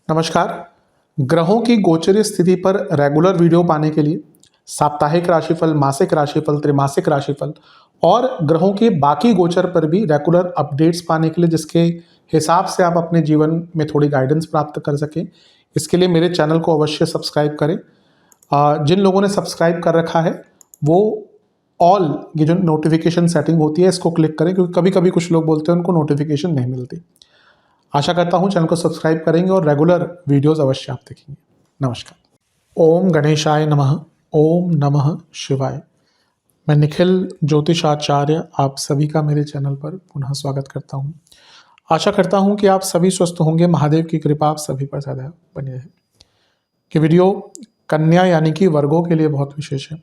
नमस्कार। ग्रहों की गोचरीय स्थिति पर रेगुलर वीडियो पाने के लिए साप्ताहिक राशिफल, मासिक राशिफल, त्रैमासिक राशिफल और ग्रहों के बाकी गोचर पर भी रेगुलर अपडेट्स पाने के लिए, जिसके हिसाब से आप अपने जीवन में थोड़ी गाइडेंस प्राप्त कर सकें, इसके लिए मेरे चैनल को अवश्य सब्सक्राइब करें। जिन लोगों ने सब्सक्राइब कर रखा है वो ऑल ये जो नोटिफिकेशन सेटिंग होती है इसको क्लिक करें, क्योंकि कभी कभी कुछ लोग बोलते हैं उनको नोटिफिकेशन नहीं मिलती। आशा करता हूं चैनल को सब्सक्राइब करेंगे और रेगुलर वीडियोस अवश्य आप देखेंगे। नमस्कार। ओम गणेशाय नमः। ओम नमः शिवाय। मैं निखिल ज्योतिषाचार्य आप सभी का मेरे चैनल पर पुनः स्वागत करता हूं। आशा करता हूं कि आप सभी स्वस्थ होंगे। महादेव की कृपा आप सभी पर सदैव बनी रहे। ये वीडियो कन्या यानी कि वर्गों के लिए बहुत विशेष है,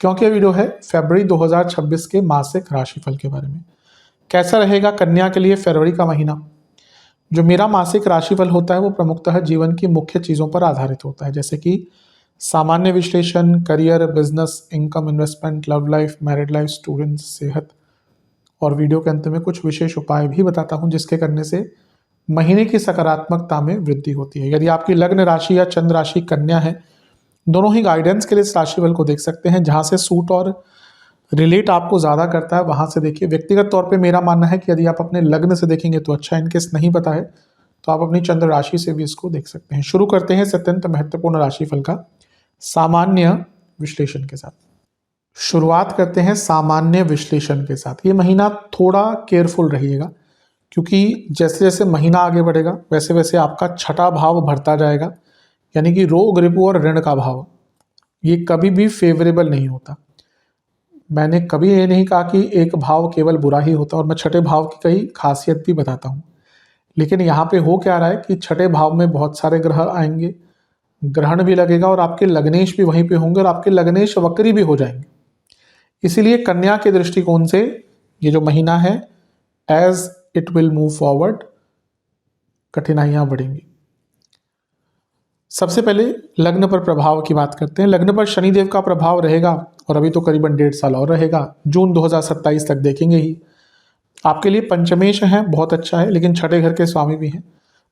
क्योंकि यह वीडियो है फरवरी 2026 के मासिक राशिफल के बारे में। कैसा रहेगा कन्या के लिए फरवरी का महीना। जो मेरा मासिक राशिफल होता है वो प्रमुखतः जीवन की मुख्य चीज़ों पर आधारित होता है, जैसे कि सामान्य विश्लेषण, career, business, income, investment, love life, married life, students, सेहत, और वीडियो के अंत में कुछ विशेष उपाय भी बताता हूं जिसके करने से महीने की सकारात्मकता में वृद्धि होती है। यदि आपकी लग्न राशि या चंद्र राशि कन्या है, दोनों ही गाइडेंस के लिए इस राशिफल को देख सकते हैं। जहां से सूट और रिलेट आपको ज़्यादा करता है वहां से देखिए। व्यक्तिगत तौर पे मेरा मानना है कि यदि आप अपने लग्न से देखेंगे तो अच्छा, इनकेस नहीं पता है तो आप अपनी चंद्र राशि से भी इसको देख सकते हैं। शुरू करते हैं इस अत्यंत महत्वपूर्ण राशिफल का सामान्य विश्लेषण के साथ। शुरुआत करते हैं सामान्य विश्लेषण के साथ। ये महीना थोड़ा केयरफुल रहिएगा, क्योंकि जैसे जैसे महीना आगे बढ़ेगा वैसे वैसे आपका छठा भाव बढ़ता जाएगा, यानी कि रोग, रिपु और ऋण का भाव। ये कभी भी फेवरेबल नहीं होता। मैंने कभी ये नहीं कहा कि एक भाव केवल बुरा ही होता, और मैं छठे भाव की कई खासियत भी बताता हूँ। लेकिन यहाँ पे हो क्या रहा है कि छठे भाव में बहुत सारे ग्रह आएंगे, ग्रहण भी लगेगा और आपके लग्नेश भी वहीं पे होंगे और आपके लग्नेश वक्री भी हो जाएंगे। इसीलिए कन्या के दृष्टिकोण से ये जो महीना है, as it will move forward, कठिनाइयां बढ़ेंगी। सबसे पहले लग्न पर प्रभाव की बात करते हैं। लग्न पर शनिदेव का प्रभाव रहेगा और अभी तो करीबन 1.5 साल और रहेगा, जून 2027 तक देखेंगे ही। आपके लिए पंचमेश है, बहुत अच्छा है, लेकिन छठे घर के स्वामी भी हैं।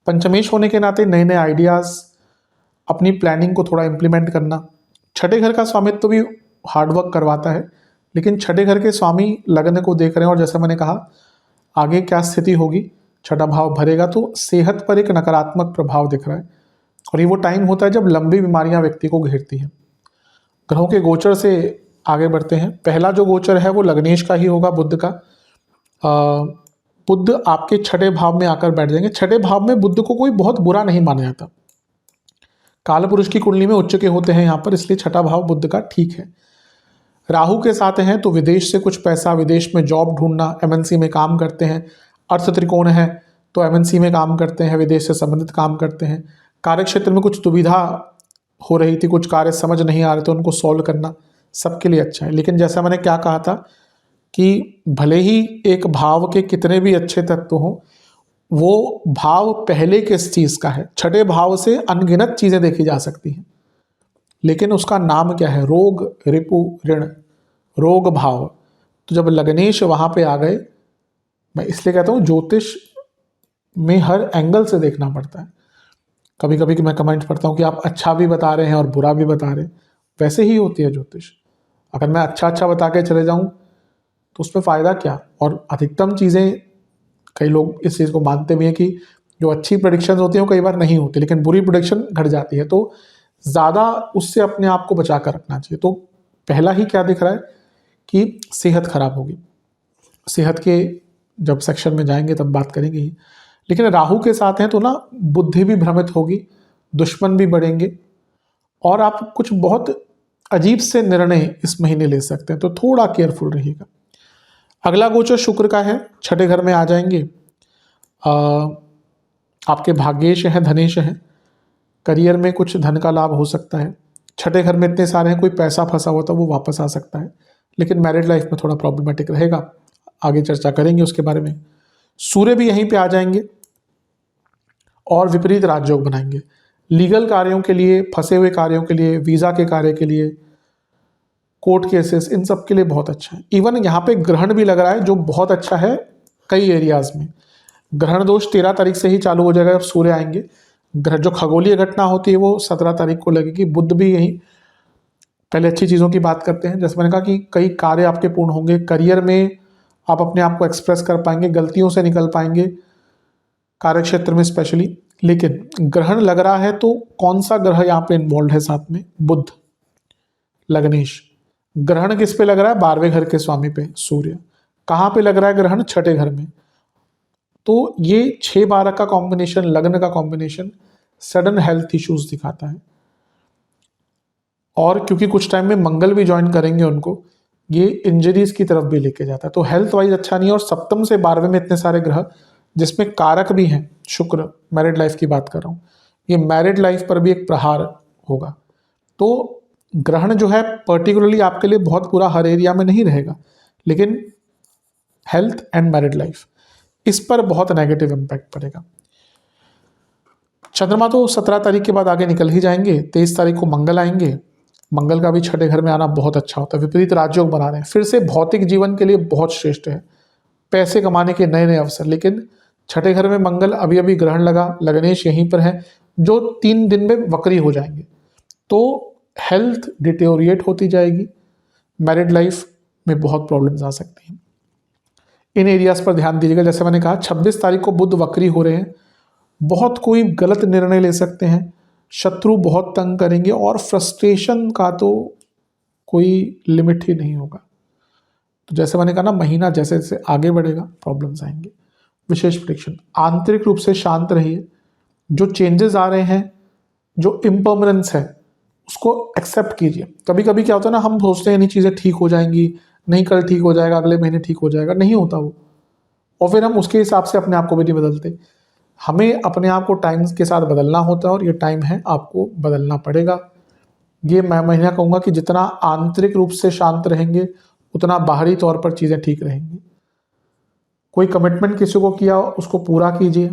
पंचमेश होने के नाते नए नए आइडियाज, अपनी प्लानिंग को थोड़ा इंप्लीमेंट करना। छठे घर का स्वामित्व तो भी हार्डवर्क करवाता है, लेकिन छठे घर के स्वामी लग्न को देख रहे हैं और जैसा मैंने कहा आगे क्या स्थिति होगी, छठा भाव भरेगा तो सेहत पर एक नकारात्मक प्रभाव दिख रहा है। और ये वो टाइम होता है जब लंबी बीमारियां व्यक्ति को घेरती हैं। ग्रहों के गोचर से आगे बढ़ते हैं। पहला जो गोचर है वो लग्नेश का ही होगा, बुध का। बुध आपके छठे भाव में आकर बैठ जाएंगे। छठे भाव में बुध को कोई बहुत बुरा नहीं माना जाता। काल पुरुष की कुंडली में उच्च के होते हैं यहाँ पर, इसलिए छठा भाव बुध का ठीक है। राहु के साथ हैं तो विदेश से कुछ पैसा, विदेश में जॉब ढूंढना, एमएनसी में काम करते हैं। अर्थ त्रिकोण है तो एमएनसी में काम करते हैं, विदेश से संबंधित काम करते हैं। कार्य क्षेत्र में कुछ दुविधा हो रही थी, कुछ कार्य समझ नहीं आ रहे थे, उनको सॉल्व करना सबके लिए अच्छा है। लेकिन जैसा मैंने क्या कहा था कि भले ही एक भाव के कितने भी अच्छे तत्व हों, वो भाव पहले किस चीज़ का है। छठे भाव से अनगिनत चीज़ें देखी जा सकती हैं, लेकिन उसका नाम क्या है? रोग, रिपु, ऋण। रोग भाव। तो जब लग्नेश वहाँ पे आ गए, मैं इसलिए कहता हूँ ज्योतिष में हर एंगल से देखना पड़ता है। कभी कभी मैं कमेंट पढ़ता हूँ कि आप अच्छा भी बता रहे हैं और बुरा भी बता रहे हैं। वैसे ही होती है ज्योतिष। अगर मैं अच्छा अच्छा बता के चले जाऊँ तो उसमें फ़ायदा क्या? और अधिकतम चीज़ें, कई लोग इस चीज़ को मानते भी हैं कि जो अच्छी प्रेडिक्शन होती हैं वो कई बार नहीं होती, लेकिन बुरी प्रेडिक्शन घट जाती है। तो ज़्यादा उससे अपने आप को बचा कर रखना चाहिए। तो पहला ही क्या दिख रहा है कि सेहत खराब होगी। सेहत के जब सेक्शन में जाएंगे तब बात करेंगे ही। लेकिन राहु के साथ हैं तो ना बुद्धि भी भ्रमित होगी, दुश्मन भी बढ़ेंगे और आप कुछ बहुत अजीब से निर्णय इस महीने ले सकते हैं, तो थोड़ा केयरफुल रहिएगा। अगला गोचर शुक्र का है, छठे घर में आ जाएंगे। आपके भाग्येश हैं, धनेश हैं। करियर में कुछ धन का लाभ हो सकता है। छठे घर में इतने सारे हैं, कोई पैसा फंसा हुआ था वो वापस आ सकता है। लेकिन मैरिड लाइफ में थोड़ा प्रॉब्लमेटिक रहेगा, आगे चर्चा करेंगे उसके बारे में। सूर्य भी यहीं पे आ जाएंगे और विपरीत राजयोग बनाएंगे। लीगल कार्यों के लिए, फंसे हुए कार्यों के लिए, वीज़ा के कार्य के लिए, कोर्ट केसेस, इन सब के लिए बहुत अच्छा है। इवन यहाँ पे ग्रहण भी लग रहा है जो बहुत अच्छा है कई एरियाज में। ग्रहण दोष 13 तारीख से ही चालू हो जाएगा, जब सूर्य आएंगे। ग्रह जो खगोलीय घटना होती है वो 17 तारीख को लगेगी। बुध भी यही। पहले अच्छी चीज़ों की बात करते हैं। जैसे मैंने कहा कि कई कार्य आपके पूर्ण होंगे, करियर में आप अपने आप को एक्सप्रेस कर पाएंगे, गलतियों से निकल पाएंगे कार्य क्षेत्र में स्पेशली। लेकिन ग्रहण लग रहा है तो कौन सा ग्रह यहाँ पे इन्वॉल्व है साथ में? बुध, लग्नेश। ग्रहण किस पे लग रहा है? 12वें घर के स्वामी पे, सूर्य। कहाँ पे लग रहा है ग्रहण? 6ठे घर में। तो ये 6-12 का कॉम्बिनेशन, लग्न का कॉम्बिनेशन सडन हेल्थ इश्यूज दिखाता है। और क्योंकि कुछ टाइम में मंगल भी ज्वाइन करेंगे उनको, ये इंजरीज की तरफ भी लेके जाता है। तो हेल्थ वाइज अच्छा नहीं है। और सप्तम से 12वें में इतने सारे ग्रह जिसमें कारक भी हैं, शुक्र, मैरिड लाइफ की बात कर रहा हूँ, ये मैरिड लाइफ पर भी एक प्रहार होगा। तो ग्रहण जो है पर्टिकुलरली आपके लिए बहुत बुरा हर एरिया में नहीं रहेगा, लेकिन हेल्थ एंड मैरिड लाइफ, इस पर बहुत नेगेटिव इम्पैक्ट पड़ेगा। चंद्रमा तो 17 तारीख के बाद आगे निकल ही जाएंगे। 23 तारीख को मंगल आएंगे। मंगल का भी 6ठे घर में आना बहुत अच्छा होता है। विपरीत राजयोग बना रहे हैं, फिर से भौतिक जीवन के लिए बहुत श्रेष्ठ है, पैसे कमाने के नए नए अवसर। लेकिन 6ठे घर में मंगल, अभी अभी ग्रहण लगा, लग्नेश यहीं पर है, जो 3 दिन में वक्री हो जाएंगे। तो हेल्थ डिटेरियोरेट होती जाएगी, मैरिड लाइफ में बहुत प्रॉब्लम्स आ सकती हैं। इन एरियाज पर ध्यान दीजिएगा। जैसे मैंने कहा 26 तारीख को बुध वक्री हो रहे हैं, बहुत कोई गलत निर्णय ले सकते हैं, शत्रु बहुत तंग करेंगे और फ्रस्ट्रेशन का तो कोई लिमिट ही नहीं होगा। तो जैसे मैंने कहा ना, महीना जैसे जैसे आगे बढ़ेगा प्रॉब्लम्स आएंगे। विशेष प्रेडिक्शन, आंतरिक रूप से शांत रहिए। जो चेंजेस आ रहे हैं, जो इम्पर्मनेंस है, उसको एक्सेप्ट कीजिए। कभी कभी क्या होता है ना, हम सोचते हैं नहीं चीज़ें ठीक हो जाएंगी, नहीं कल ठीक हो जाएगा, अगले महीने ठीक हो जाएगा, नहीं होता वो। और फिर हम उसके हिसाब से अपने आप को भी नहीं बदलते। हमें अपने आप को टाइम के साथ बदलना होता है और ये टाइम है, आपको बदलना पड़ेगा। ये मैं महीना कहूँगा कि जितना आंतरिक रूप से शांत रहेंगे, उतना बाहरी तौर पर चीज़ें ठीक रहेंगी। कोई कमिटमेंट किसी को किया, उसको पूरा कीजिए।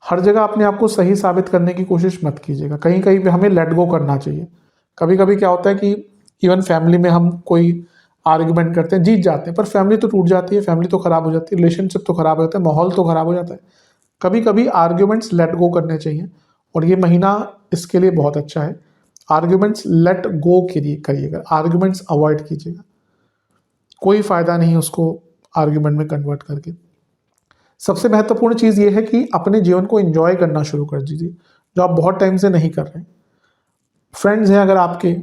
हर जगह अपने आप को सही साबित करने की कोशिश मत कीजिएगा। कहीं कहीं पे हमें लेट गो करना चाहिए। कभी कभी क्या होता है कि इवन फैमिली में हम कोई आर्ग्यूमेंट करते हैं, जीत जाते हैं, पर फैमिली तो टूट जाती है, फैमिली तो खराब हो जाती है, रिलेशनशिप तो खराब हो जाता है, माहौल तो खराब हो जाता है। कभी कभी आर्ग्यूमेंट्स लेट गो करने चाहिए और ये महीना इसके लिए बहुत अच्छा है। आर्ग्यूमेंट्स लेट गो करिएगा, आर्ग्यूमेंट्स अवॉइड कीजिएगा। कोई फायदा नहीं उसको आर्ग्यूमेंट में कन्वर्ट करके। सबसे महत्वपूर्ण चीज़ ये है कि अपने जीवन को एंजॉय करना शुरू कर दीजिए, जो आप बहुत टाइम से नहीं कर रहे हैं। फ्रेंड्स हैं अगर आपके,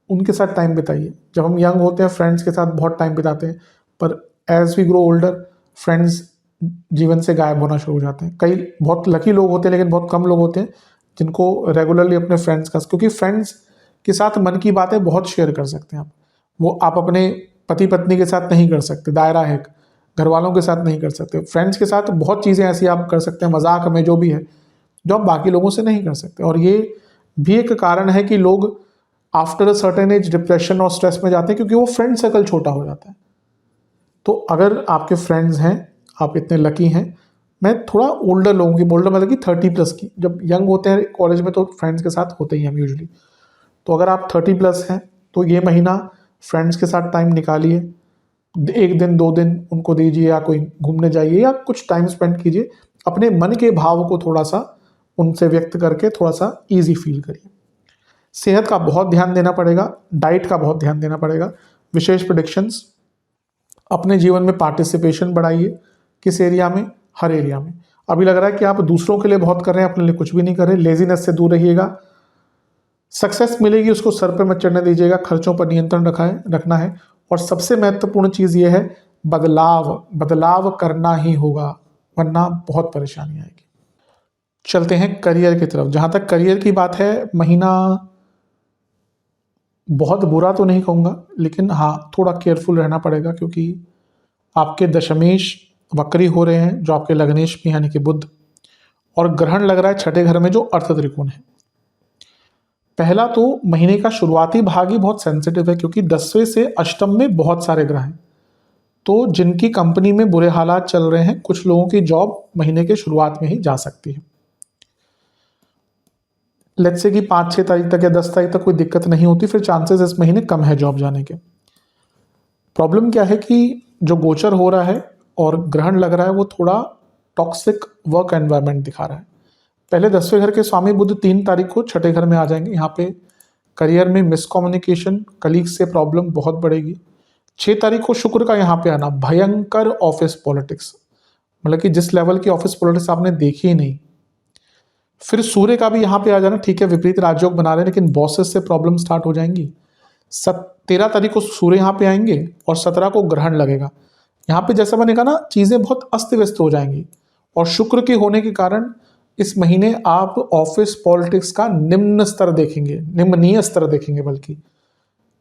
उनके साथ टाइम बिताइए। जब हम यंग होते हैं फ्रेंड्स के साथ बहुत टाइम बिताते हैं, पर as we grow older friends जीवन से गायब होना शुरू हो जाते हैं। कई बहुत लकी लोग होते हैं, लेकिन बहुत कम लोग होते हैं जिनको रेगुलरली अपने फ्रेंड्स का, क्योंकि फ्रेंड्स के साथ मन की बातें बहुत शेयर कर सकते हैं आप। वो आप अपने पति पत्नी के साथ नहीं कर सकते, दायरा है, घर वालों के साथ नहीं कर सकते। फ्रेंड्स के साथ बहुत चीज़ें ऐसी आप कर सकते हैं, मजाक में जो भी है, जो आप बाकी लोगों से नहीं कर सकते। और ये भी एक कारण है कि लोग after a certain age depression और स्ट्रेस में जाते हैं, क्योंकि वो फ्रेंड सर्कल छोटा हो जाता है। तो अगर आपके फ्रेंड्स हैं, आप इतने लकी हैं। मैं थोड़ा ओल्डर लोगों की, ओल्डर मतलब कि 30+ की, जब यंग होते हैं कॉलेज में तो फ्रेंड्स के साथ होते ही हम यूजली। तो अगर आप 30+ हैं तो ये महीना फ्रेंड्स के साथ टाइम निकालिए, 1 दिन 2 दिन उनको दीजिए, या कोई घूमने जाइए, या कुछ टाइम स्पेंड कीजिए। अपने मन के भाव को थोड़ा सा उनसे व्यक्त करके थोड़ा सा ईजी फील करिए। सेहत का बहुत ध्यान देना पड़ेगा, डाइट का बहुत ध्यान देना पड़ेगा। विशेष प्रेडिक्शंस, अपने जीवन में पार्टिसिपेशन बढ़ाइए। किस एरिया में? हर एरिया में। अभी लग रहा है कि आप दूसरों के लिए बहुत कर रहे हैं, अपने लिए कुछ भी नहीं कर रहे। लेजीनेस से दूर रहिएगा। सक्सेस मिलेगी, उसको सर पे मत चढ़ने दीजिएगा। खर्चों पर नियंत्रण रखना है। और सबसे महत्वपूर्ण चीज़ ये है, बदलाव करना ही होगा, वरना बहुत परेशानी आएगी। चलते हैं करियर की तरफ। जहाँ तक करियर की बात है, महीना बहुत बुरा तो नहीं कहूँगा, लेकिन हाँ थोड़ा केयरफुल रहना पड़ेगा, क्योंकि आपके दशमेश वक्री हो रहे हैं, जो आपके लग्नेश में यानी कि बुध, और ग्रहण लग रहा है 6ठे घर में, जो अर्थ त्रिकोण है। पहला तो महीने का शुरुआती भाग ही बहुत सेंसिटिव है, क्योंकि 10वें से अष्टम में बहुत सारे ग्रह हैं। तो जिनकी कंपनी में बुरे हालात चल रहे हैं, कुछ लोगों की जॉब महीने के शुरुआत में ही जा सकती है। लेट्स से कि 5-6 तारीख तक या 10 तारीख तक कोई दिक्कत नहीं होती, फिर चांसेस इस महीने कम है जॉब जाने के। प्रॉब्लम क्या है कि जो गोचर हो रहा है और ग्रहण लग रहा है वो थोड़ा टॉक्सिक वर्क एनवायरनमेंट दिखा रहा है। पहले 10वें घर के स्वामी बुध 3 तारीख को छठे घर में आ जाएंगे। यहाँ पे करियर में मिसकम्युनिकेशन, कलीग्स से प्रॉब्लम बहुत बढ़ेगी। 6 तारीख को शुक्र का यहाँ पे आना, भयंकर ऑफिस पॉलिटिक्स, मतलब कि जिस लेवल की ऑफिस पॉलिटिक्स आपने देखी ही नहीं। फिर सूर्य का भी यहाँ पे आ जाना, ठीक है विपरीत राजयोग बना रहे हैं लेकिन बॉसेस से प्रॉब्लम स्टार्ट हो जाएंगी। 13 तारीख को सूर्य यहाँ पे आएंगे और 17 को ग्रहण लगेगा। यहाँ पे जैसा मैंने कहा ना, चीज़ें बहुत अस्त व्यस्त हो जाएंगी और शुक्र के होने के कारण इस महीने आप ऑफिस पॉलिटिक्स का निम्न स्तर देखेंगे, निम्ननीय स्तर देखेंगे। बल्कि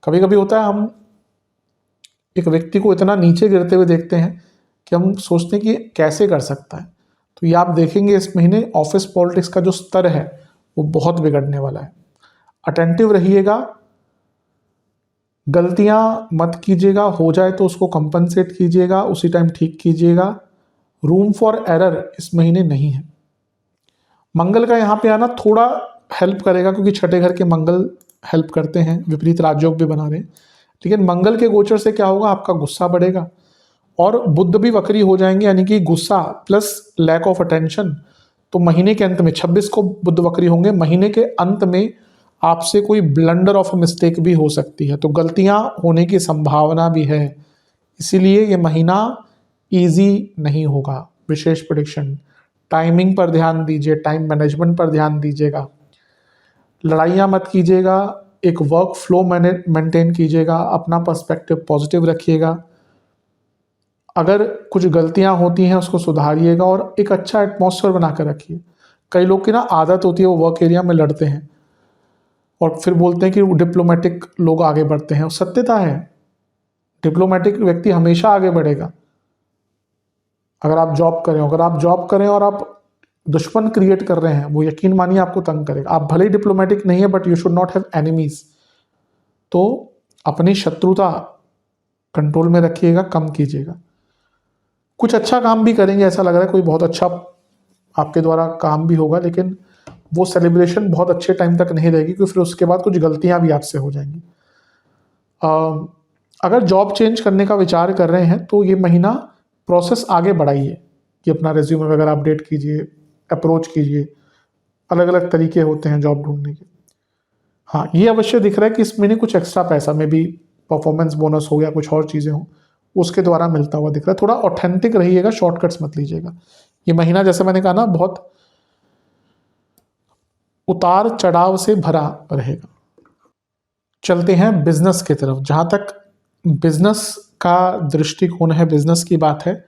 कभी कभी होता है हम एक व्यक्ति को इतना नीचे गिरते हुए देखते हैं कि हम सोचते हैं कि कैसे कर सकता है। तो ये आप देखेंगे इस महीने ऑफिस पॉलिटिक्स का जो स्तर है वो बहुत बिगड़ने वाला है। अटेंटिव रहिएगा, गलतियां मत कीजिएगा, हो जाए तो उसको कंपनसेट कीजिएगा, उसी टाइम ठीक कीजिएगा। रूम फॉर एरर इस महीने नहीं है। मंगल का यहाँ पे आना थोड़ा हेल्प करेगा क्योंकि छठे घर के मंगल हेल्प करते हैं, विपरीत राजयोग भी बना रहे हैं। लेकिन मंगल के गोचर से क्या होगा, आपका गुस्सा बढ़ेगा और बुध भी वक्री हो जाएंगे, यानी कि गुस्सा प्लस लैक ऑफ अटेंशन। तो महीने के अंत में 26 को बुध वक्री होंगे, महीने के अंत में आपसे कोई ब्लंडर ऑफ मिस्टेक भी हो सकती है, तो गलतियां होने की संभावना भी है। इसीलिए ये महीना इजी नहीं होगा। विशेष प्रेडिक्शन, टाइमिंग पर ध्यान दीजिए, टाइम मैनेजमेंट पर ध्यान दीजिएगा, लड़ाइयाँ मत कीजिएगा, एक वर्क फ्लो मेंटेन कीजिएगा, अपना पर्सपेक्टिव पॉजिटिव रखिएगा। अगर कुछ गलतियां होती हैं उसको सुधारिएगा और एक अच्छा एटमॉस्फेयर बनाकर रखिए। कई लोग की ना आदत होती है वो वर्क एरिया में लड़ते हैं और फिर बोलते हैं कि डिप्लोमेटिक लोग आगे बढ़ते हैं। सत्यता है, डिप्लोमेटिक व्यक्ति हमेशा आगे बढ़ेगा। अगर आप जॉब करें और आप दुश्मन क्रिएट कर रहे हैं, वो यकीन मानिए आपको तंग करेगा। आप भले ही डिप्लोमेटिक नहीं है but you should not have enemies. तो अपनी शत्रुता कंट्रोल में रखिएगा, कम कीजिएगा। कुछ अच्छा काम भी करेंगे, ऐसा लग रहा है कोई बहुत अच्छा आपके द्वारा काम भी होगा, लेकिन वो सेलिब्रेशन बहुत अच्छे टाइम तक नहीं रहेगी क्योंकि फिर उसके बाद कुछ गलतियां भी आपसे हो जाएंगी। अगर जॉब चेंज करने का विचार कर रहे हैं तो ये महीना प्रोसेस आगे बढ़ाइए कि अपना रिज्यूमे वगैरह अपडेट कीजिए, अप्रोच कीजिए। अलग अलग तरीके होते हैं जॉब ढूंढने के। हाँ, ये अवश्य दिख रहा है कि इस महीने कुछ एक्स्ट्रा पैसा में भी परफॉर्मेंस बोनस हो गया, कुछ और चीज़ें हो, उसके द्वारा मिलता हुआ दिख रहा है। थोड़ा ऑथेंटिक रहिएगा, शॉर्टकट्स मत लीजिएगा। ये महीना जैसे मैंने कहा ना, बहुत उतार चढ़ाव से भरा रहेगा। चलते हैं बिजनेस की तरफ। जहाँ तक बिजनेस का दृष्टिकोण है, बिजनेस की बात है,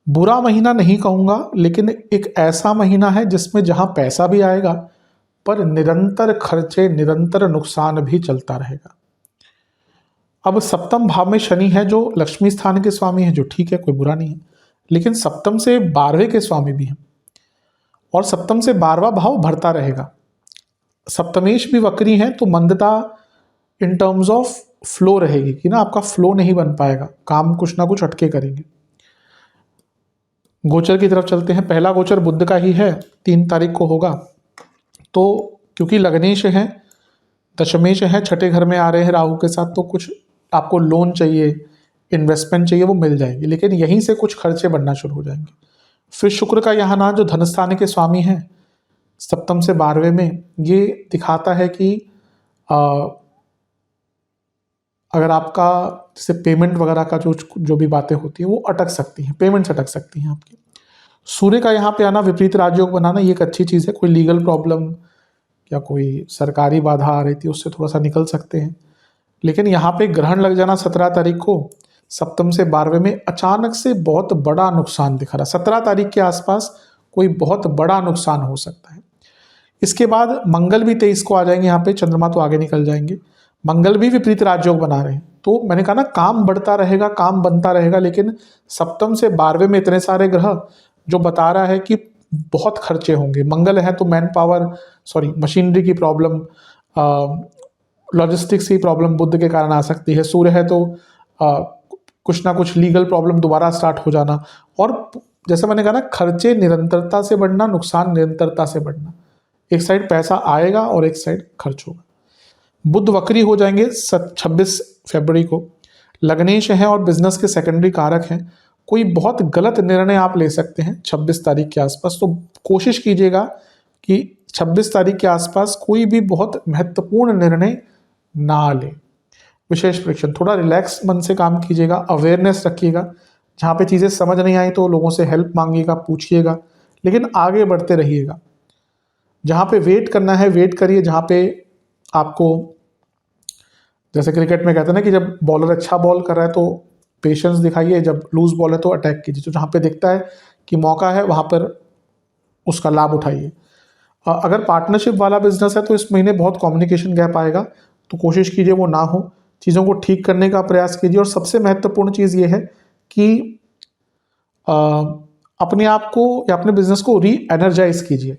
बुरा महीना नहीं कहूँगा, लेकिन एक ऐसा महीना है जिसमें जहाँ पैसा भी आएगा पर निरंतर खर्चे, निरंतर नुकसान भी चलता रहेगा। अब सप्तम भाव में शनि है जो लक्ष्मी स्थान के स्वामी है, जो ठीक है, कोई बुरा नहीं है, लेकिन सप्तम से 12वें के स्वामी भी हैं और सप्तम से 12वां भाव भरता रहेगा। सप्तमेश भी वक्री हैं तो मंदता इन टर्म्स ऑफ फ्लो रहेगी कि ना आपका फ्लो नहीं बन पाएगा, काम कुछ ना कुछ अटके करेंगे। गोचर की तरफ चलते हैं। पहला गोचर बुध का ही है, 3 तारीख को होगा। तो क्योंकि लग्नेश है, दशमेश है, छठे घर में आ रहे हैं राहु के साथ, तो कुछ आपको लोन चाहिए, इन्वेस्टमेंट चाहिए, वो मिल जाएगी, लेकिन यहीं से कुछ खर्चे बढ़ना शुरू हो जाएंगे। फिर शुक्र का यहाँ ना जो धनस्थान के स्वामी हैं सप्तम से 12वें में, ये दिखाता है कि अगर आपका जैसे पेमेंट वगैरह का जो भी बातें होती हैं वो अटक सकती हैं, पेमेंट्स अटक सकती हैं आपकी। सूर्य का यहाँ पे आना, विपरीत राजयोग बनाना, ये एक अच्छी चीज़ है। कोई लीगल प्रॉब्लम या कोई सरकारी बाधा आ रही थी उससे थोड़ा सा निकल सकते हैं। लेकिन यहाँ पे ग्रहण लग जाना 17 तारीख को सप्तम से 12वें में, अचानक से बहुत बड़ा नुकसान दिखा रहा है। 17 तारीख के आसपास कोई बहुत बड़ा नुकसान हो सकता है। इसके बाद मंगल भी 23 को आ जाएंगे यहाँ पे, चंद्रमा तो आगे निकल जाएंगे, मंगल भी विपरीत राजयोग बना रहे हैं। तो मैंने कहा ना, काम बढ़ता रहेगा, काम बनता रहेगा, लेकिन सप्तम से 12वें में इतने सारे ग्रह जो बता रहा है कि बहुत खर्चे होंगे। मंगल है तो मशीनरी की प्रॉब्लम, लॉजिस्टिक्स की प्रॉब्लम बुध के कारण आ सकती है। सूर्य है तो कुछ ना कुछ लीगल प्रॉब्लम दोबारा स्टार्ट हो जाना, और जैसे मैंने कहा ना, खर्चे निरंतरता से बढ़ना, नुकसान निरंतरता से बढ़ना। एक साइड पैसा आएगा और एक साइड खर्च होगा। बुध वक्री हो जाएंगे 26 फरवरी को, लग्नेश हैं और बिजनेस के सेकेंडरी कारक हैं, कोई बहुत गलत निर्णय आप ले सकते हैं 26 तारीख के आसपास। तो कोशिश कीजिएगा कि 26 तारीख के आसपास कोई भी बहुत महत्वपूर्ण निर्णय ना ले। विशेष परीक्षण, थोड़ा रिलैक्स मन से काम कीजिएगा, अवेयरनेस रखिएगा। जहाँ पे चीज़ें समझ नहीं आई तो लोगों से हेल्प मांगिएगा, पूछिएगा, लेकिन आगे बढ़ते रहिएगा। जहाँ पे वेट करना है वेट करिए। जहाँ पे आपको, जैसे क्रिकेट में कहते हैं ना कि जब बॉलर अच्छा बॉल कर रहा है तो पेशेंस दिखाइए, जब लूज बॉल है तो अटैक कीजिए। तो जहाँ पे दिखता है कि मौका है वहाँ पर उसका लाभ उठाइए। अगर पार्टनरशिप वाला बिजनेस है तो इस महीने बहुत कम्युनिकेशन गैप आएगा, तो कोशिश कीजिए वो ना हो। चीज़ों को ठीक करने का प्रयास कीजिए। और सबसे महत्वपूर्ण चीज़ ये है कि अपने आप को या अपने बिजनेस को री एनर्जाइज कीजिए।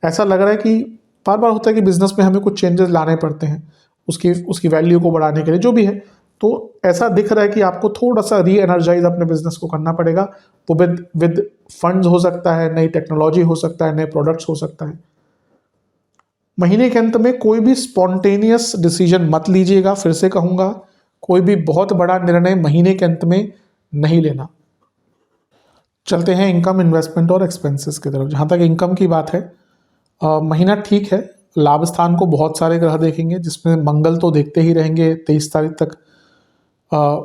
ऐसा लग रहा है कि बार बार होता है कि बिजनेस में हमें कुछ चेंजेस लाने पड़ते हैं उसकी वैल्यू को बढ़ाने के लिए, जो भी है। तो ऐसा दिख रहा है कि आपको थोड़ा सा री एनर्जाइज अपने बिजनेस को करना पड़ेगा। वो विद फंड्स हो सकता है, नई टेक्नोलॉजी हो सकता है, नए प्रोडक्ट्स हो सकता है। महीने के अंत में कोई भी स्पॉन्टेनियस डिसीजन मत लीजिएगा। फिर से कहूँगा, कोई भी बहुत बड़ा निर्णय महीने के अंत में नहीं लेना। चलते हैं इनकम, इन्वेस्टमेंट और एक्सपेंसेस की तरफ। जहाँ तक इनकम की बात है, महीना ठीक है। लाभ स्थान को बहुत सारे ग्रह देखेंगे, जिसमें मंगल तो देखते ही रहेंगे 23 तारीख तक।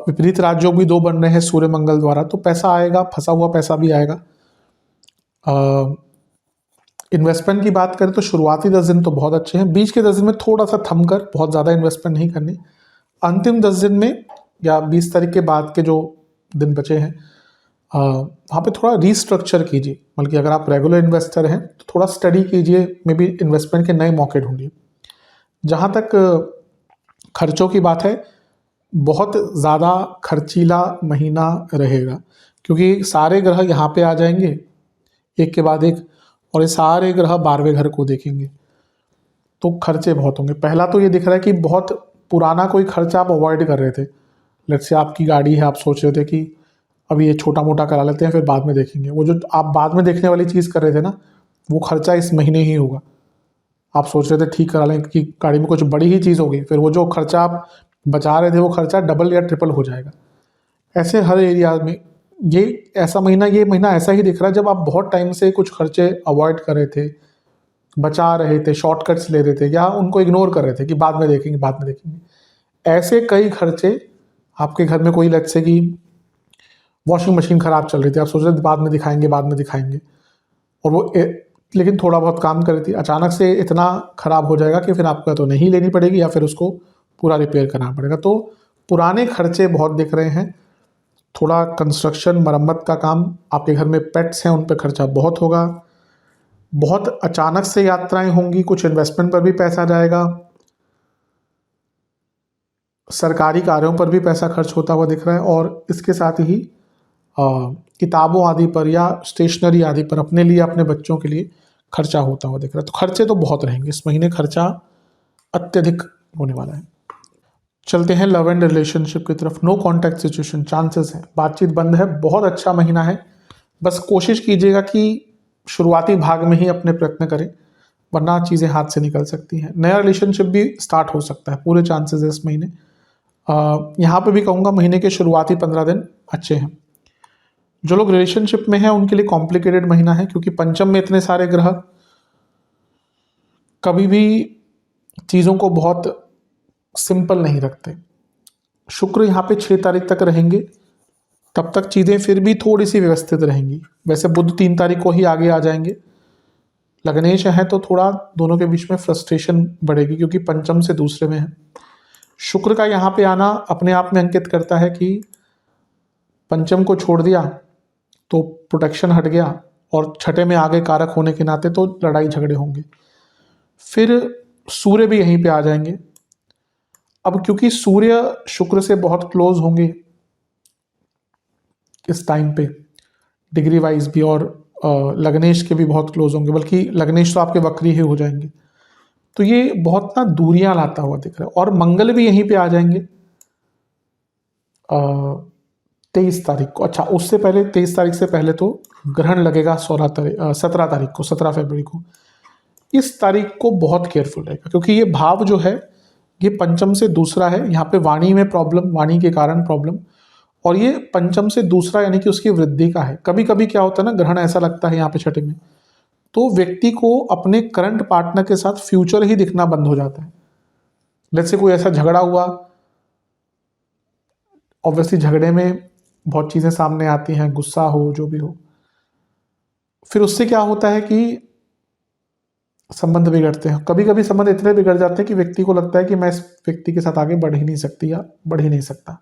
विपरीत राजयोग भी 2 बन रहे हैं सूर्य मंगल द्वारा, तो पैसा आएगा, फंसा हुआ पैसा भी आएगा। इन्वेस्टमेंट की बात करें तो शुरुआती 10 दिन तो बहुत अच्छे हैं। बीच के 10 दिन में थोड़ा सा थम कर बहुत ज़्यादा इन्वेस्टमेंट नहीं करनी। अंतिम 10 दिन में या 20 तारीख के बाद के जो दिन बचे हैं, वहाँ पे थोड़ा रीस्ट्रक्चर कीजिए। बल्कि अगर आप रेगुलर इन्वेस्टर हैं तो थोड़ा स्टडी कीजिए, मे बी इन्वेस्टमेंट के नए मौके ढूंढिए। जहाँ तक खर्चों की बात है, बहुत ज़्यादा खर्चीला महीना रहेगा, क्योंकि सारे ग्रह यहाँ पे आ जाएंगे एक के बाद एक, और ये सारे ग्रह 12वें घर को देखेंगे, तो खर्चे बहुत होंगे। पहला तो ये दिख रहा है कि बहुत पुराना कोई खर्चा आप अवॉइड कर रहे थे। लेट्स से आपकी गाड़ी है, आप सोच रहे थे कि अभी ये छोटा मोटा करा लेते हैं, फिर बाद में देखेंगे। वो जो आप बाद में देखने वाली चीज़ कर रहे थे ना, वो खर्चा इस महीने ही होगा। आप सोच रहे थे ठीक करा लें कि गाड़ी में कुछ बड़ी ही चीज़ होगी, फिर वो जो खर्चा आप बचा रहे थे वो खर्चा डबल या ट्रिपल हो जाएगा। ऐसे हर एरिया में ये महीना ऐसा ही दिख रहा है, जब आप बहुत टाइम से कुछ खर्चे अवॉइड कर रहे थे, बचा रहे थे, शॉर्टकट्स ले रहे थे, या उनको इग्नोर कर रहे थे कि बाद में देखेंगे बाद में देखेंगे। ऐसे कई खर्चे आपके घर में, कोई लेट्स से कि वॉशिंग मशीन ख़राब चल रही थी, आप सोच रहे थे बाद में दिखाएंगे, और वो लेकिन थोड़ा बहुत काम कर रही थी, अचानक से इतना ख़राब हो जाएगा कि फिर आपको या तो नहीं लेनी पड़ेगी या फिर उसको पूरा रिपेयर करना पड़ेगा। तो पुराने खर्चे बहुत दिख रहे हैं। थोड़ा कंस्ट्रक्शन, मरम्मत का काम, आपके घर में पेट्स हैं उन पर खर्चा बहुत होगा। बहुत अचानक से यात्राएं होंगी, कुछ इन्वेस्टमेंट पर भी पैसा जाएगा, सरकारी कार्यों पर भी पैसा खर्च होता हुआ दिख रहा है, और इसके साथ ही किताबों आदि पर या स्टेशनरी आदि पर अपने लिए, अपने बच्चों के लिए खर्चा होता हुआ दिख रहा है। तो खर्चे तो बहुत रहेंगे इस महीने, खर्चा अत्यधिक होने वाला है। चलते हैं लव एंड रिलेशनशिप की तरफ। नो कॉन्टैक्ट सिचुएशन, चांसेस हैं, बातचीत बंद है। बहुत अच्छा महीना है, बस कोशिश कीजिएगा कि शुरुआती भाग में ही अपने प्रयत्न करें, वरना चीज़ें हाथ से निकल सकती हैं। नया रिलेशनशिप भी स्टार्ट हो सकता है, पूरे चांसेस है इस महीने। यहाँ पे भी कहूँगा महीने के शुरुआती 15 दिन अच्छे हैं। जो लोग रिलेशनशिप में हैं उनके लिए कॉम्प्लिकेटेड महीना है, क्योंकि पंचम में इतने सारे ग्रह कभी भी चीज़ों को बहुत सिंपल नहीं रखते। शुक्र यहाँ पे 6 तारीख तक रहेंगे, तब तक चीज़ें फिर भी थोड़ी सी व्यवस्थित रहेंगी। वैसे बुध 3 तारीख को ही आगे आ जाएंगे। लग्नेश है तो थोड़ा दोनों के बीच में फ्रस्ट्रेशन बढ़ेगी, क्योंकि पंचम से दूसरे में है। शुक्र का यहाँ पे आना अपने आप में अंकित करता है कि पंचम को छोड़ दिया तो प्रोटेक्शन हट गया, और छठे में आगे कारक होने के नाते तो लड़ाई झगड़े होंगे। फिर सूर्य भी यहीं पे आ जाएंगे। अब क्योंकि सूर्य शुक्र से बहुत क्लोज होंगे इस टाइम पे, डिग्री वाइज भी, और लग्नेश के भी बहुत क्लोज होंगे, बल्कि लग्नेश तो आपके वक्री ही हो जाएंगे। तो ये बहुत ना दूरियां लाता हुआ दिख रहा है। और मंगल भी यहीं पे आ जाएंगे 23 तारीख को। अच्छा, उससे पहले 23 तारीख से पहले तो ग्रहण लगेगा 17 तारीख को, 17 फरवरी को। इस तारीख को बहुत केयरफुल रहेगा, क्योंकि ये भाव जो है ये पंचम से दूसरा है। यहाँ पे वाणी में प्रॉब्लम, वाणी के कारण प्रॉब्लम, और ये पंचम से दूसरा यानी कि उसकी वृद्धि का है। कभी कभी क्या होता है ना, ग्रहण ऐसा लगता है यहाँ पे छठे में, तो व्यक्ति को अपने करंट पार्टनर के साथ फ्यूचर ही दिखना बंद हो जाता है। जैसे कोई ऐसा झगड़ा हुआ, ऑब्वियसली झगड़े में बहुत चीज़ें सामने आती हैं, गुस्सा हो जो भी हो, फिर उससे क्या होता है कि संबंध बिगड़ते हैं। कभी कभी संबंध इतने बिगड़ जाते हैं कि व्यक्ति को लगता है कि मैं इस व्यक्ति के साथ आगे बढ़ ही नहीं सकती या बढ़ ही नहीं सकता।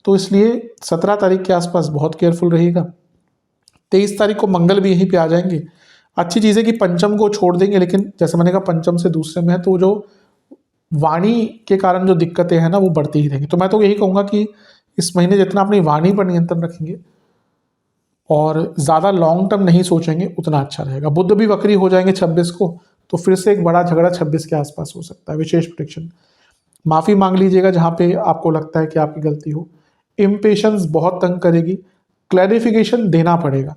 तो इसलिए 17 तारीख के आसपास बहुत केयरफुल रहिएगा। 23 तारीख को मंगल भी यहीं पे आ जाएंगे। अच्छी चीज़ है कि पंचम को छोड़ देंगे, लेकिन जैसे मैंने कहा पंचम से दूसरे में है, तो जो वाणी के कारण जो दिक्कतें हैं ना वो बढ़ती ही रहेंगी। तो मैं तो यही कहूँगा कि इस महीने जितना अपनी वाणी पर नियंत्रण रखेंगे और ज़्यादा लॉन्ग टर्म नहीं सोचेंगे उतना अच्छा रहेगा। बुध भी वक्री हो जाएंगे 26 को, तो फिर से एक बड़ा झगड़ा 26 के आसपास हो सकता है। विशेष प्रेडिक्शन, माफ़ी मांग लीजिएगा जहाँ पे आपको लगता है कि आपकी गलती हो। इम्पेशंस बहुत तंग करेगी, क्लैरिफिकेशन देना पड़ेगा।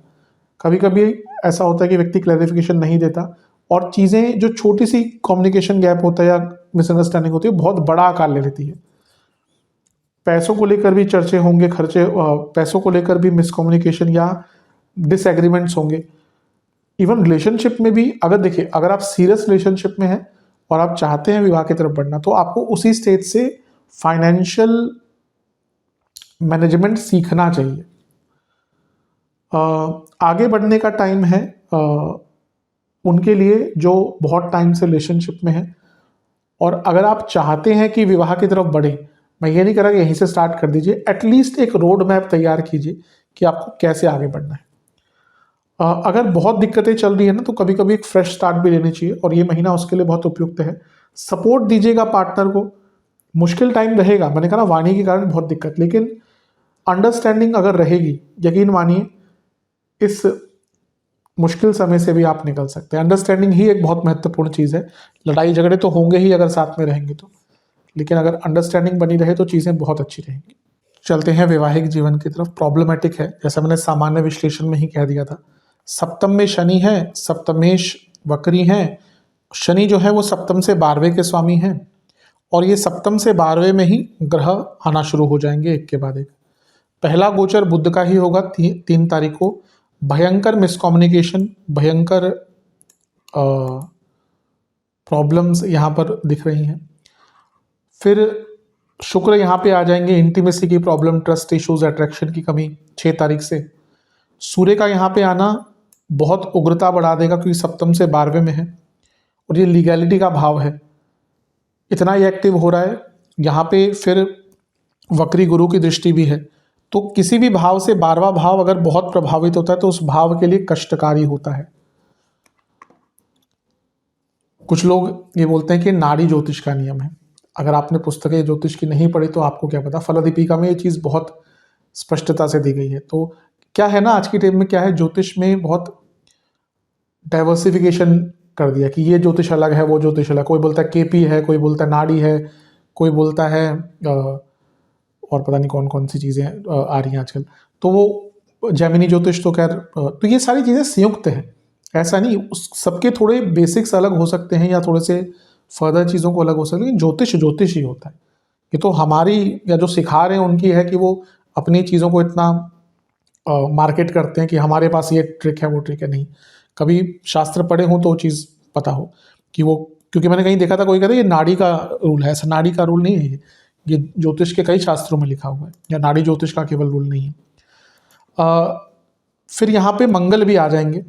कभी कभी ऐसा होता है कि व्यक्ति क्लैरिफिकेशन नहीं देता और चीज़ें जो छोटी सी कम्युनिकेशन गैप होता है या मिसअंडरस्टैंडिंग होती है बहुत बड़ा आकार ले लेती है। पैसों को लेकर भी चर्चे होंगे, पैसों को लेकर भी मिसकम्युनिकेशन या डिसएग्रीमेंट्स होंगे। इवन रिलेशनशिप में भी अगर देखिए, अगर आप सीरियस रिलेशनशिप में हैं और आप चाहते हैं विवाह की तरफ बढ़ना, तो आपको उसी स्टेज से फाइनेंशियल मैनेजमेंट सीखना चाहिए। आगे बढ़ने का टाइम है उनके लिए जो बहुत टाइम से रिलेशनशिप में है। और अगर आप चाहते हैं कि विवाह की तरफ बढ़े, मैं ये नहीं कह रहा कि यहीं से स्टार्ट कर दीजिए, एटलीस्ट एक रोड मैप तैयार कीजिए कि आपको कैसे आगे बढ़ना है। अगर बहुत दिक्कतें चल रही है ना, तो कभी कभी एक फ्रेश स्टार्ट भी लेनी चाहिए और ये महीना उसके लिए बहुत उपयुक्त है। सपोर्ट दीजिएगा पार्टनर को। मुश्किल टाइम रहेगा, मैंने कहा ना वाणी के कारण बहुत दिक्कत, लेकिन अंडरस्टैंडिंग अगर रहेगी, यकीन मानिए इस मुश्किल समय से भी आप निकल सकते हैं। अंडरस्टैंडिंग ही एक बहुत महत्वपूर्ण चीज़ है। लड़ाई झगड़े तो होंगे ही अगर साथ में रहेंगे तो, लेकिन अगर अंडरस्टैंडिंग बनी रहे तो चीज़ें बहुत अच्छी रहेंगी। चलते हैं वैवाहिक जीवन की तरफ। प्रॉब्लमेटिक है, जैसा मैंने सामान्य विश्लेषण में ही कह दिया था। सप्तम में शनि है, सप्तमेश वक्री हैं। शनि जो है वो सप्तम से 12वें के स्वामी हैं और ये सप्तम से 12वें में ही ग्रह आना शुरू हो जाएंगे एक के बाद एक। पहला गोचर बुध का ही होगा 3 तारीख को। भयंकर मिसकम्युनिकेशन, भयंकर प्रॉब्लम्स यहाँ पर दिख रही हैं। फिर शुक्र यहाँ पे आ जाएंगे, इंटीमेसी की प्रॉब्लम, ट्रस्ट इश्यूज, अट्रैक्शन की कमी 6 तारीख से। सूर्य का यहाँ पे आना बहुत उग्रता बढ़ा देगा क्योंकि सप्तम से 12वें में है और ये लीगैलिटी का भाव है, इतना ही एक्टिव हो रहा है यहाँ पे। फिर वक्री गुरु की दृष्टि भी है, तो किसी भी भाव से 12वां भाव अगर बहुत प्रभावित होता है तो उस भाव के लिए कष्टकारी होता है। कुछ लोग ये बोलते हैं कि नाड़ी ज्योतिष का नियम है। अगर आपने पुस्तकें ज्योतिष की नहीं पढ़ी तो आपको क्या पता, फलदीपिका में ये चीज़ बहुत स्पष्टता से दी गई है। तो क्या है ना, आज की टाइम में क्या है, ज्योतिष में बहुत डाइवर्सिफिकेशन कर दिया कि ये ज्योतिष अलग है, वो ज्योतिष अलग। कोई बोलता है केपी है, कोई बोलता है नाड़ी है, कोई बोलता है और पता नहीं कौन कौन सी चीज़ें आ रही हैं आजकल। तो वो जैमिनी ज्योतिष तो खैर, तो ये सारी चीज़ें संयुक्त हैं। ऐसा नहीं, उस सबके थोड़े बेसिक्स अलग हो सकते हैं या थोड़े से फर्दर चीज़ों को अलग हो सकते हैं, लेकिन ज्योतिष ज्योतिष ही होता है। ये तो हमारी या जो सिखा रहे हैं उनकी है कि वो अपनी चीज़ों को इतना मार्केट करते हैं कि हमारे पास ये ट्रिक है वो ट्रिक है। नहीं, कभी शास्त्र पढ़े हों तो वो चीज़ पता हो कि वो, क्योंकि मैंने कहीं देखा था कोई कहता है ये नाड़ी का रूल है, ऐसा नाड़ी का रूल नहीं है। ये ज्योतिष के कई शास्त्रों में लिखा हुआ है, या नाड़ी ज्योतिष का केवल रूल नहीं है। फिर यहाँ पे मंगल भी आ जाएंगे।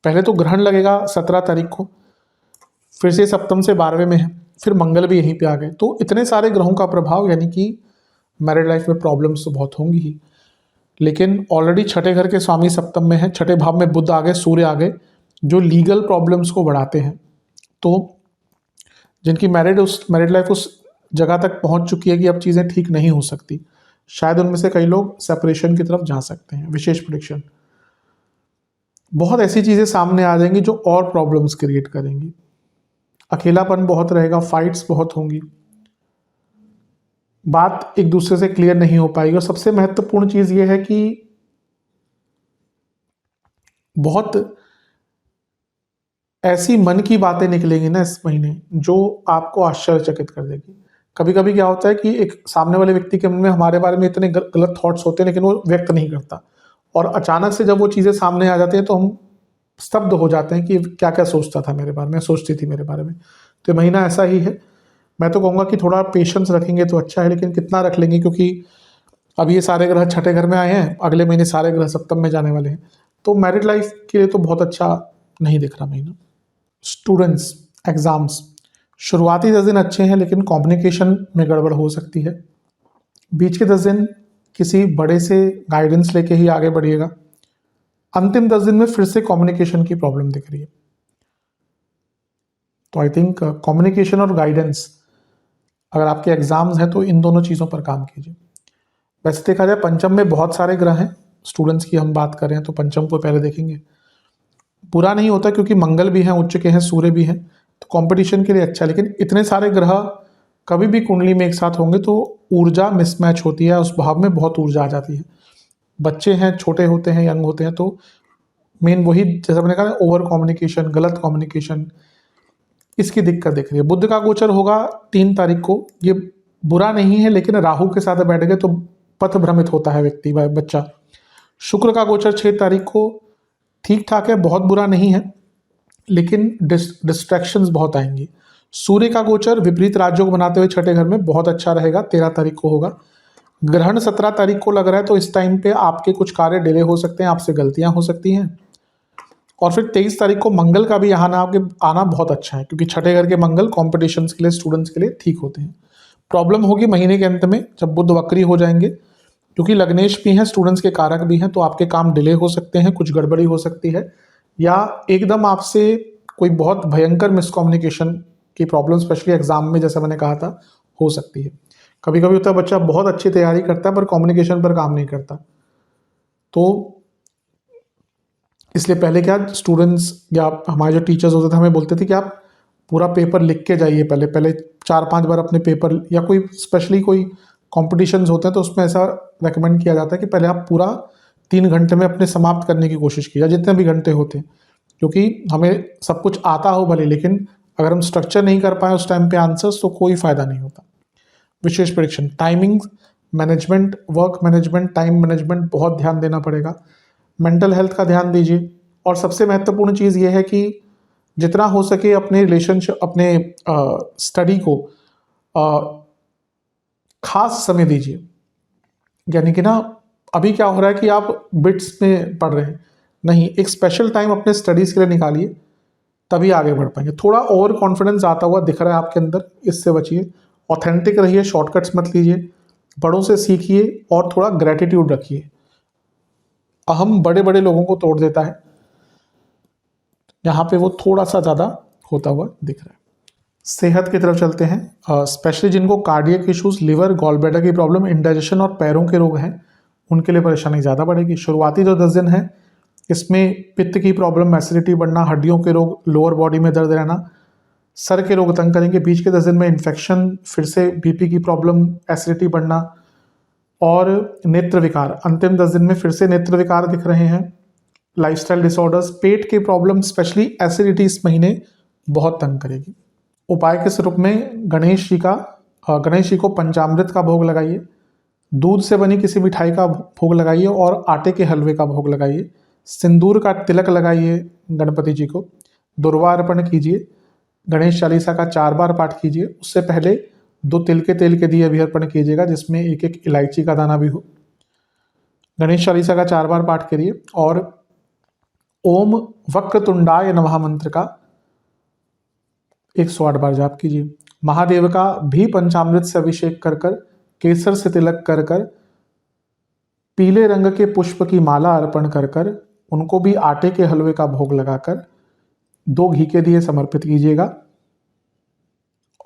पहले तो ग्रहण लगेगा 17 तारीख को, फिर से सप्तम से 12वें में है, फिर मंगल भी यहीं पे आ गए। तो इतने सारे ग्रहों का प्रभाव, यानी कि मैरिड लाइफ में प्रॉब्लम्स तो बहुत होंगी ही, लेकिन ऑलरेडी छठे घर के स्वामी सप्तम में है, छठे भाव में बुध आ गए, सूर्य आ गए, जो लीगल प्रॉब्लम्स को बढ़ाते हैं। तो जिनकी मैरिड लाइफ उस जगह तक पहुंच चुकी है कि अब चीज़ें ठीक नहीं हो सकती, शायद उनमें से कई लोग सेपरेशन की तरफ जा सकते हैं। विशेष प्रेडिक्शन, बहुत ऐसी चीज़ें सामने आ जाएंगी जो और प्रॉब्लम्स क्रिएट करेंगी। अकेलापन बहुत रहेगा, फाइट्स बहुत होंगी, बात एक दूसरे से क्लियर नहीं हो पाएगी। और सबसे महत्वपूर्ण चीज़ ये है कि बहुत ऐसी मन की बातें निकलेंगी ना इस महीने जो आपको आश्चर्यचकित कर देगी। कभी कभी क्या होता है कि एक सामने वाले व्यक्ति के मन में हमारे बारे में इतने गलत थॉट्स होते हैं लेकिन वो व्यक्त नहीं करता, और अचानक से जब वो चीज़ें सामने आ जाती हैं तो हम स्तब्ध हो जाते हैं कि क्या क्या सोचता था मेरे बारे में, सोचती थी मेरे बारे में। तो ये महीना ऐसा ही है। मैं तो कहूँगा कि थोड़ा पेशेंस रखेंगे तो अच्छा है, लेकिन कितना रख लेंगे, क्योंकि अब ये सारे ग्रह छठे घर में आए हैं, अगले महीने सारे ग्रह सप्तम में जाने वाले हैं, तो मैरिड लाइफ के लिए तो बहुत अच्छा नहीं दिख रहा महीना। स्टूडेंट्स, एग्जाम्स, शुरुआती 10 दिन अच्छे हैं लेकिन कम्युनिकेशन में गड़बड़ हो सकती है। बीच के 10 दिन किसी बड़े से गाइडेंस लेके ही आगे बढ़िएगा। अंतिम 10 दिन में फिर से कम्युनिकेशन की प्रॉब्लम दिख रही है। तो आई थिंक कम्युनिकेशन और गाइडेंस, अगर आपके एग्जाम्स हैं तो इन दोनों चीज़ों पर काम कीजिए। वैसे देखा जाए पंचम में बहुत सारे ग्रह हैं, स्टूडेंट्स की हम बात कर रहे हैं तो पंचम को पहले देखेंगे। बुरा नहीं होता क्योंकि मंगल भी हैं, उच्च के हैं, सूर्य भी हैं, तो कंपटीशन के लिए अच्छा है। लेकिन इतने सारे ग्रह कभी भी कुंडली में एक साथ होंगे तो ऊर्जा मिसमैच होती है, उस भाव में बहुत ऊर्जा आ जाती है। बच्चे हैं, छोटे होते हैं, यंग होते हैं, तो मेन वही जैसा मैंने कहा, ओवर कम्युनिकेशन, गलत कम्युनिकेशन, इसकी दिक्कत दिख रही है। बुध का गोचर होगा 3 तारीख को, ये बुरा नहीं है, लेकिन राहु के साथ बैठ गए तो पथ भ्रमित होता है व्यक्ति, बच्चा। शुक्र का गोचर 6 तारीख को ठीक ठाक है, बहुत बुरा नहीं है, लेकिन डिस्ट्रैक्शंस बहुत आएंगी। सूर्य का गोचर विपरीत राज्यों को बनाते हुए छठे घर में बहुत अच्छा रहेगा, 13 तारीख को होगा। ग्रहण 17 तारीख को लग रहा है, तो इस टाइम पे आपके कुछ कार्य डिले हो सकते हैं, आपसे गलतियां हो सकती हैं। और फिर 23 तारीख को मंगल का भी यहाँ आना बहुत अच्छा है, क्योंकि छठे घर के मंगल कॉम्पिटिशन के लिए, स्टूडेंट्स के लिए ठीक होते हैं। प्रॉब्लम होगी महीने के अंत में जब बुध वक्री हो जाएंगे, क्योंकि लग्नेश भी हैं, स्टूडेंट्स के कारक भी हैं, तो आपके काम डिले हो सकते हैं, कुछ गड़बड़ी हो सकती है, या एकदम आपसे कोई बहुत भयंकर मिसकम्युनिकेशन की प्रॉब्लम, स्पेशली एग्जाम में, जैसा मैंने कहा था, हो सकती है। कभी कभी होता है बच्चा बहुत अच्छी तैयारी करता है पर कम्युनिकेशन पर काम नहीं करता, तो इसलिए पहले क्या, स्टूडेंट्स या हमारे जो टीचर्स होते थे हमें बोलते थे कि आप पूरा पेपर लिख के जाइए, पहले पहले 4-5 बार अपने पेपर, या कोई स्पेशली कोई कॉम्पिटिशन्स होते हैं तो उसमें ऐसा रेकमेंड किया जाता है कि पहले आप पूरा 3 घंटे में अपने समाप्त करने की कोशिश कीजिए, जितने भी घंटे होते हैं, क्योंकि हमें सब कुछ आता हो भले, लेकिन अगर हम स्ट्रक्चर नहीं कर पाए उस टाइम पे आंसर्स, तो कोई फायदा नहीं होता। विशेष prediction, timing management, work management, time management बहुत ध्यान देना पड़ेगा। मेंटल हेल्थ का ध्यान दीजिए, और सबसे महत्वपूर्ण चीज़ ये है कि जितना हो सके अपने रिलेशनशिप, अपने स्टडी को खास समय दीजिए। यानी कि ना, अभी क्या हो रहा है कि आप बिट्स में पढ़ रहे हैं, नहीं, एक स्पेशल टाइम अपने स्टडीज़ के लिए निकालिए, तभी आगे बढ़ पाएंगे। थोड़ा ओवर कॉन्फिडेंस आता हुआ दिख रहा है आपके अंदर, इससे बचिए। ऑथेंटिक रहिए, शॉर्टकट्स मत लीजिए, बड़ों से सीखिए, और थोड़ा ग्रेटिट्यूड रखिए। अहम बड़े बड़े लोगों को तोड़ देता है, यहाँ पे वो थोड़ा सा ज़्यादा होता हुआ दिख रहा है। सेहत की तरफ चलते हैं। स्पेशली जिनको cardiac issues, liver, gall bladder की प्रॉब्लम, इंडाइजेशन और पैरों के रोग हैं, उनके लिए परेशानी ज़्यादा बढ़ेगी। शुरुआती जो 10 दिन है, इसमें पित्त की प्रॉब्लम, एसिडिटी बढ़ना, हड्डियों के रोग, लोअर बॉडी में दर्द रहना, सर के रोग तंग करेंगे। बीच के 10 दिन में इन्फेक्शन, फिर से बीपी की प्रॉब्लम, एसिडिटी बढ़ना, और नेत्र विकार। अंतिम 10 दिन में फिर से नेत्र विकार दिख रहे हैं। लाइफस्टाइल डिसऑर्डर्स, पेट के प्रॉब्लम, स्पेशली एसिडिटी इस महीने बहुत तंग करेगी। उपाय के स्वरूप में गणेश जी को पंचामृत का भोग लगाइए, दूध से बनी किसी मिठाई का भोग लगाइए, और आटे के हलवे का भोग लगाइए। सिंदूर का तिलक लगाइए गणपति जी को, दुर्वा अर्पण कीजिए, गणेश चालीसा का 4 बार पाठ कीजिए। उससे पहले 2 तिल के दिए भी अर्पण कीजिएगा, जिसमें एक एक इलायची का दाना भी हो। गणेश चालीसा का 4 बार पाठ करिए, और ओम वक्रतुंडाय नमः मंत्र का 108 बार जाप कीजिए। महादेव का भी पंचामृत से अभिषेक कर कर, केसर से तिलक कर कर, पीले रंग के पुष्प की माला अर्पण कर कर, उनको भी आटे के हलवे का भोग लगाकर 2 घी के दिए समर्पित कीजिएगा,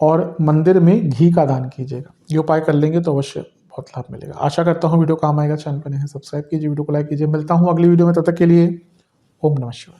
और मंदिर में घी का दान कीजिएगा। ये उपाय कर लेंगे तो अवश्य बहुत लाभ मिलेगा। आशा करता हूँ वीडियो काम आएगा। चैनल पर नए हैं सब्सक्राइब कीजिए, वीडियो को लाइक कीजिए। मिलता हूँ अगली वीडियो में, तब तक के लिए ओम नमः शिवाय।